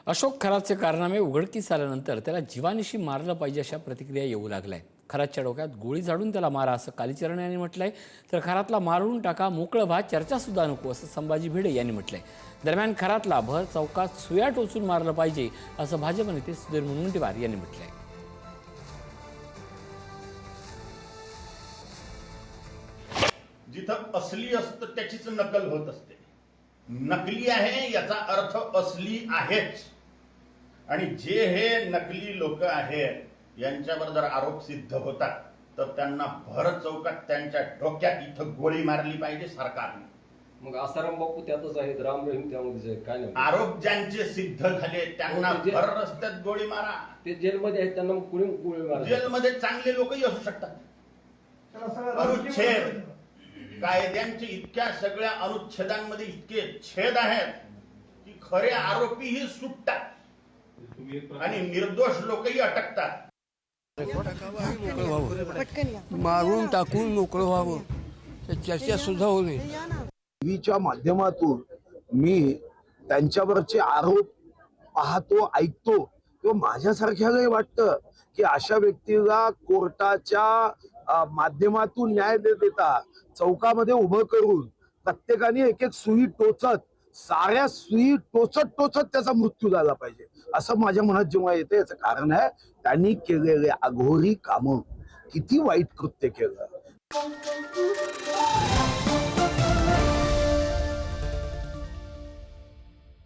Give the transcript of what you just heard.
अशोक खरातचे कारनामे उघडकीस आल्यानंतर त्याला जीवानिशी मारलं पाहिजे अशा प्रतिक्रिया येऊ लागल्या आहेत। खरातच्या डोक्यात गोळी झाडून त्याला मारा असं कालीचरण यांनी म्हटलंय, तर खरातला मारून टाका, मोकळं व्हा, चर्चा सुद्धा नको असं संभाजी भिडे यांनी म्हटलंय। दरम्यान खरातला भर चौकात सुया टोचून मारलं पाहिजे असं भाजप नेते सुधीर मुनगंटीवार यांनी म्हटलंय। जिथं असली असतं त्याचीच नकल होत असते। नकली आहे याचा अर्थ असली आहेच, आणि जे हे नकली लोक आहेत यांच्यावर जर आरोप सिद्ध होतात तर त्यांना भर चौकात त्यांच्या डोक्यात इथं गोळी मारली पाहिजे सरकारने। मग आसाराम बापू त्यातच आहेत, राम रहीम त्यामध्येच आहे, काय नाही। आरोप ज्यांचे सिद्ध झाले त्यांना भर रस्त्यात गोळी मारा। ते जेलमध्ये आहेत, त्यांना कुणी गोळी मारा। जेलमध्ये चांगले लोकही असू शकतात। अनुच्छेद कायद्यांचे इतक्या सगळ्या अनुच्छेदांमध्ये इतके छेद आहेत की खरे आरोपीही सुटतात आणि निर्दोष लोकही अटकतात। मारून टाकून मोकळं व्हावं, चर्चा सुद्धा होऊ नये। टीव्हीच्या माध्यमातून मी त्यांच्यावरचे आरोप पाहतो, ऐकतो, किंवा माझ्यासारख्यालाही वाटतं की अशा व्यक्तीला कोर्टाच्या माध्यमातून न्याय देता चौकामध्ये उभं करून प्रत्येकाने एक एक सुई टोचत, साऱ्या सुई टोचत टोचत त्याचा मृत्यू झाला पाहिजे असं माझ्या मनात जेव्हा येते। याचं कारण आहे त्यांनी केलेले अघोरी कामं, किती वाईट कृत्य केलं।